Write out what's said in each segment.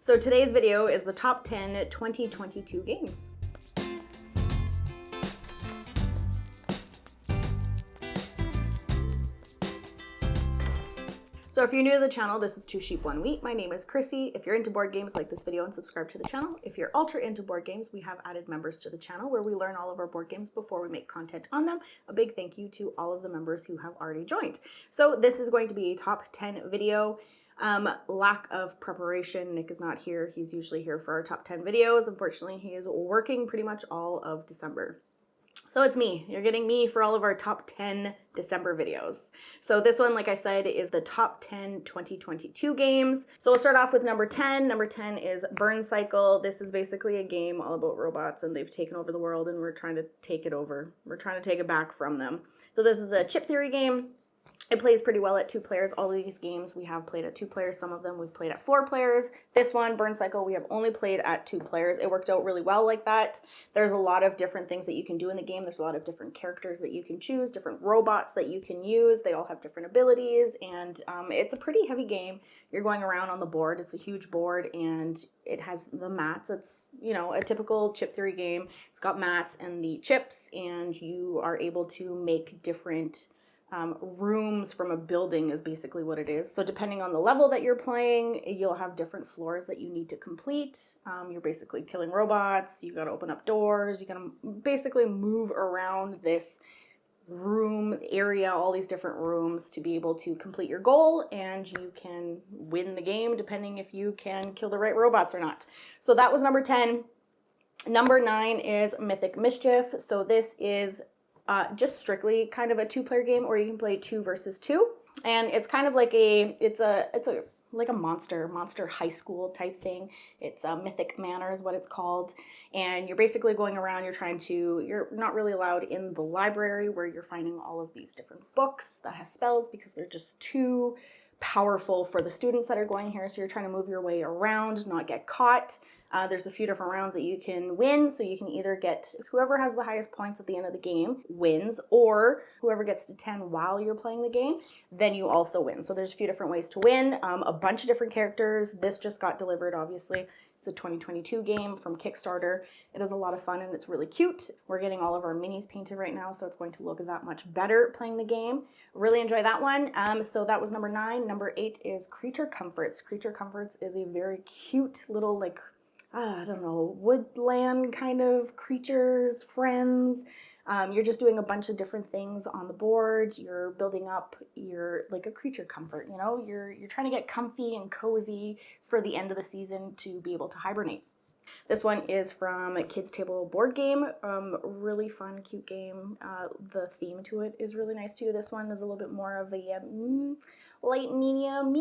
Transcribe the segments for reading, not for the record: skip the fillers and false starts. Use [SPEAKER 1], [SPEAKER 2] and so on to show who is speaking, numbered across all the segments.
[SPEAKER 1] So today's video is the top 10 2022 games. So if you're new to the channel, this is Two Sheep, One Wheat. My name is Krissy. If you're into board games, like this video and subscribe to the channel. If you're ultra into board games, we have added members to the channel where we learn all of our board games before we make content on them. A big thank you to all of the members who have already joined. So this is going to be a top 10 video. Lack of preparation. Nick is not here. He's usually here for our top 10 videos. Unfortunately, he is working pretty much all of December. So it's me. You're getting me for all of our top 10 December videos. So this one, like I said, is the top 10 2022 games. So we'll start off with number 10. Number 10 is Burn Cycle. This is basically a game all about robots and they've taken over the world and we're trying to take it over. We're trying to take it back from them. So this is a chip theory game. It plays pretty well at 2 players. All of these games we have played at 2 players. Some of them we've played at 4 players. This one, Burn Cycle, we have only played at 2 players. It worked out really well like that. There's a lot of different things that you can do in the game. There's a lot of different characters that you can choose, different robots that you can use. They all have different abilities, and it's a pretty heavy game. You're going around on the board. It's a huge board, and it has the mats. It's, you know, a typical chip theory game. It's got mats and the chips, and you are able to make different rooms from a building is basically what it is. So depending on the level that you're playing, you'll have different floors that you need to complete. You're basically killing robots. You got to open up doors. You got to basically move around this room area, all these different rooms to be able to complete your goal, and you can win the game depending if you can kill the right robots or not. So that was number 10. Number 9 is Mythic Mischief. So this is just strictly kind of a 2-player game, or you can play 2 versus 2, and it's kind of like it's like a monster high school type thing. It's a Mythic Manor is what it's called, and you're basically going around. You're not really allowed in the library where you're finding all of these different books that have spells because they're just too powerful for the students that are going here. So you're trying to move your way around, not get caught. There's a few different rounds that you can win. So you can either get whoever has the highest points at the end of the game wins, or whoever gets to 10 while you're playing the game, then you also win. So there's a few different ways to win. A bunch of different characters. This just got delivered, obviously. It's a 2022 game from Kickstarter. It is a lot of fun and it's really cute. We're getting all of our minis painted right now, so it's going to look that much better playing the game. Really enjoy that one. So that was number 9. Number 8 is Creature Comforts. Creature Comforts is a very cute little, like, I don't know, woodland kind of creatures, friends. You're just doing a bunch of different things on the board. You're building up your, like, a creature comfort, you know? You're trying to get comfy and cozy for the end of the season to be able to hibernate. This one is from Kids Table Board Game. Really fun, cute game. The theme to it is really nice too. This one is a little bit more of a light medium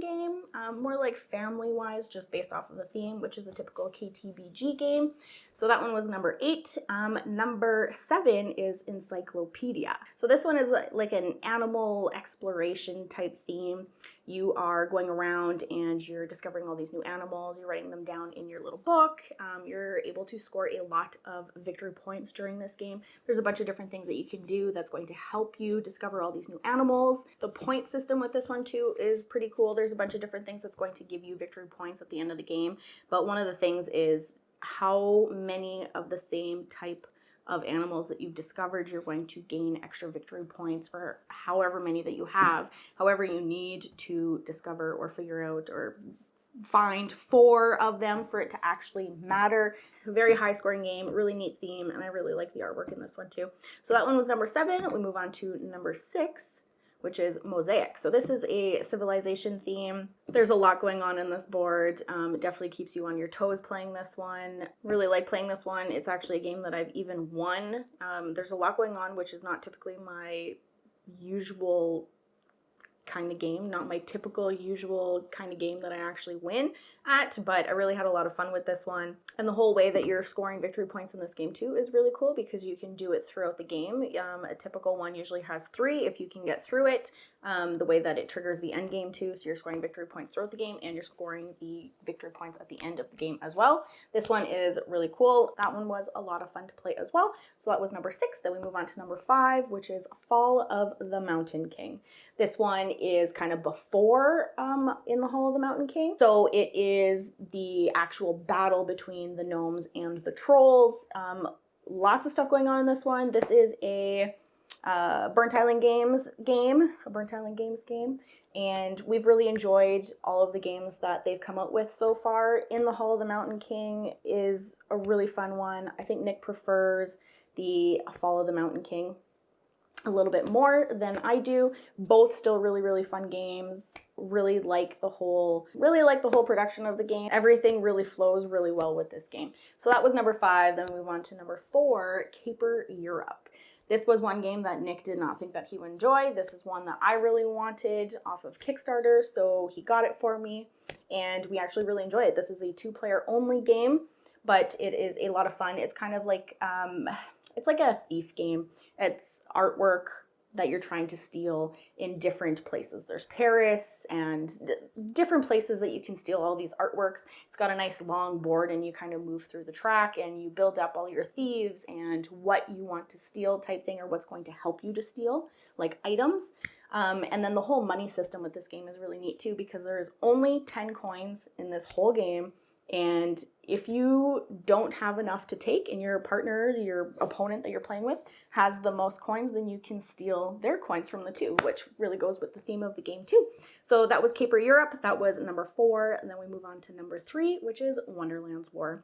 [SPEAKER 1] game, more like family-wise, just based off of the theme, which is a typical KTBG game. So that one was number 8. Number 7 is Encyclopedia. So this one is like an animal exploration type theme. You are going around and you're discovering all these new animals. You're writing them down in your little book. You're able to score a lot of victory points during this game. There's a bunch of different things that you can do that's going to help you discover all these new animals. The point system with this one too is pretty cool. There's a bunch of different things that's going to give you victory points at the end of the game. But one of the things is how many of the same type of animals that you've discovered, you're going to gain extra victory points for however many that you have. However, you need to discover or figure out or find 4 of them for it to actually matter. Very high scoring game, really neat theme, and I really like the artwork in this one too. So that one was number 7. We move on to number 6, which is Mosaic. So this is a civilization theme. There's a lot going on in this board. It definitely keeps you on your toes playing this one. Really like playing this one. It's actually a game that I've even won. There's a lot going on, which is not typically my usual kind of game, not my typical usual kind of game that I actually win at, but I really had a lot of fun with this one. And the whole way that you're scoring victory points in this game too is really cool because you can do it throughout the game. A typical one usually has 3 if you can get through it. The way that it triggers the end game too, so you're scoring victory points throughout the game and you're scoring the victory points at the end of the game as well. This one is really cool. That one was a lot of fun to play as well. So that was number 6. Then we move on to number 5, which is Fall of the Mountain King. This one is kind of before in the Hall of the Mountain King. So it is the actual battle between the gnomes and the trolls. Lots of stuff going on in this one. This is a Burnt Island Games game, and we've really enjoyed all of the games that they've come out with so far. In the Hall of the Mountain King is a really fun one. I think Nick prefers the Fall of the Mountain King a little bit more than I do. Both still really, really fun games. Really like the whole production of the game. Everything really flows really well with this game. So that was number 5. Then we move on to number 4, Caper Europe. This was one game that Nick did not think that he would enjoy. This is one that I really wanted off of Kickstarter, so he got it for me, and we actually really enjoy it. This is a 2-player only game, but it is a lot of fun. It's kind of like, it's like a thief game. It's artwork that you're trying to steal in different places. There's Paris and different places that you can steal all these artworks. It's got a nice long board, and you kind of move through the track and you build up all your thieves and what you want to steal type thing, or what's going to help you to steal, like items. And then the whole money system with this game is really neat too, because there's only 10 coins in this whole game. And if you don't have enough to take and your partner, your opponent that you're playing with, has the most coins, then you can steal their coins from the 2, which really goes with the theme of the game too. So that was Caper Europe. That was number 4. And then we move on to number 3, which is Wonderland's War.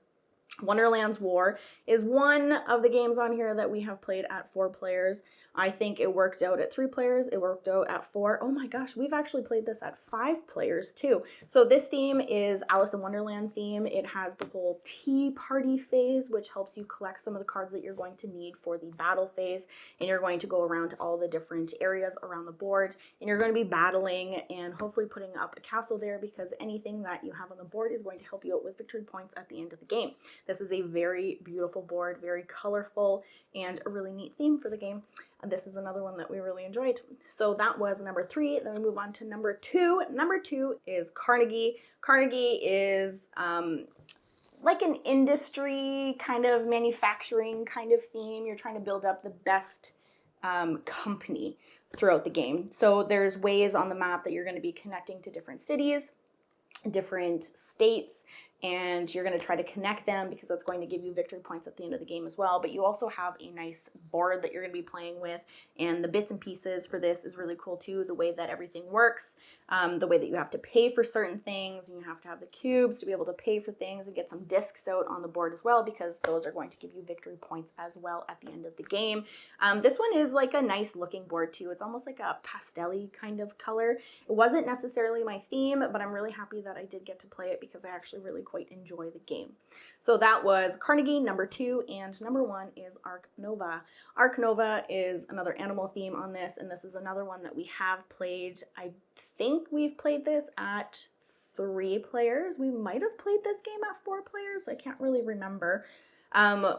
[SPEAKER 1] Wonderland's War is one of the games on here that we have played at 4 players. I think it worked out at 3 players. It worked out at 4. Oh my gosh, we've actually played this at 5 players too. So this theme is Alice in Wonderland theme. It has the whole tea party phase, which helps you collect some of the cards that you're going to need for the battle phase. And you're going to go around to all the different areas around the board, and you're going to be battling and hopefully putting up a castle there, because anything that you have on the board is going to help you out with victory points at the end of the game. This is a very beautiful board, very colorful, and a really neat theme for the game. And this is another one that we really enjoyed. So that was number 3. Then we move on to number 2. Number 2 is Carnegie. Carnegie is like an industry kind of manufacturing kind of theme. You're trying to build up the best company throughout the game. So there's ways on the map that you're going to be connecting to different cities, different states, and you're going to try to connect them, because that's going to give you victory points at the end of the game as well. But you also have a nice board that you're going to be playing with, and the bits and pieces for this is really cool too. The way that everything works, the way that you have to pay for certain things, and you have to have the cubes to be able to pay for things, and get some discs out on the board as well, because those are going to give you victory points as well at the end of the game. This one is like a nice looking board too. It's almost like a pastel-y kind of color. It wasn't necessarily my theme, but I'm really happy that I did get to play it, because I actually really quite enjoy the game. So that was Carnegie, number 2, and number 1 is Ark Nova. Ark Nova is another animal theme on this, and this is another one that we have played. I think we've played this at 3 players. We might have played this game at 4 players. I can't really remember.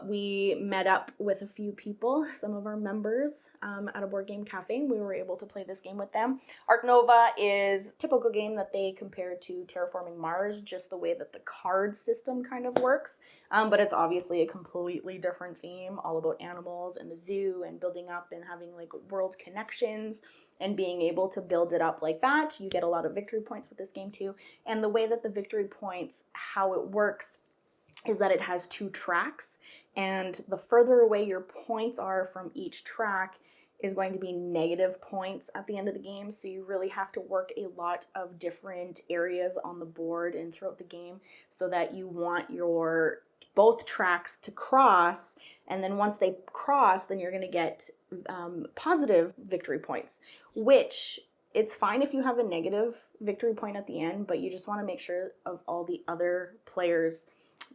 [SPEAKER 1] We met up with a few people, some of our members, at a board game cafe, and we were able to play this game with them. Ark Nova is a typical game that they compare to Terraforming Mars, just the way that the card system kind of works. But it's obviously a completely different theme, all about animals and the zoo and building up and having like world connections and being able to build it up like that. You get a lot of victory points with this game too. And the way that the victory points, how it works, is that it has 2 tracks, and the further away your points are from each track is going to be negative points at the end of the game. So you really have to work a lot of different areas on the board and throughout the game, so that you want your both tracks to cross, and then once they cross, then you're going to get positive victory points, which it's fine if you have a negative victory point at the end, but you just want to make sure of all the other players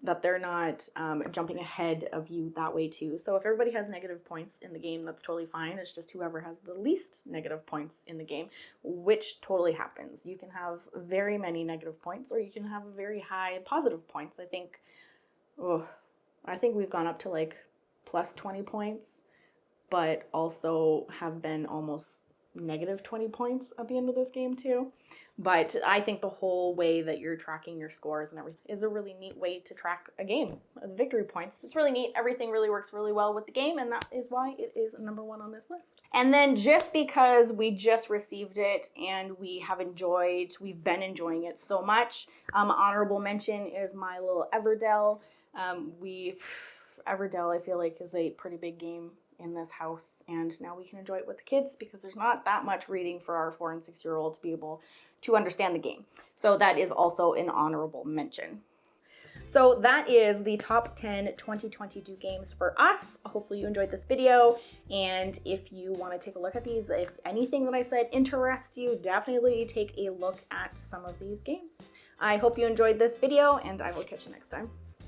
[SPEAKER 1] that they're not jumping ahead of you that way too. So if everybody has negative points in the game, that's totally fine. It's just whoever has the least negative points in the game, which totally happens. You can have very many negative points, or you can have very high positive points. I think we've gone up to like plus 20 points, but also have been almost negative 20 points at the end of this game too. But I think the whole way that you're tracking your scores and everything is a really neat way to track a game, victory points. It's really neat. Everything really works really well with the game, and that is why it is number 1 on this list. And then just because we just received it and we've been enjoying it so much, honorable mention is my little Everdell. Everdell, I feel like, is a pretty big game in this house, and now we can enjoy it with the kids because there's not that much reading for our 4- and 6-year-old to be able to understand the game. So that is also an honorable mention. So that is the top 10 2022 games for us. Hopefully you enjoyed this video, and if you want to take a look at these, if anything that I said interests you, definitely take a look at some of these games. I hope you enjoyed this video, and I will catch you next time.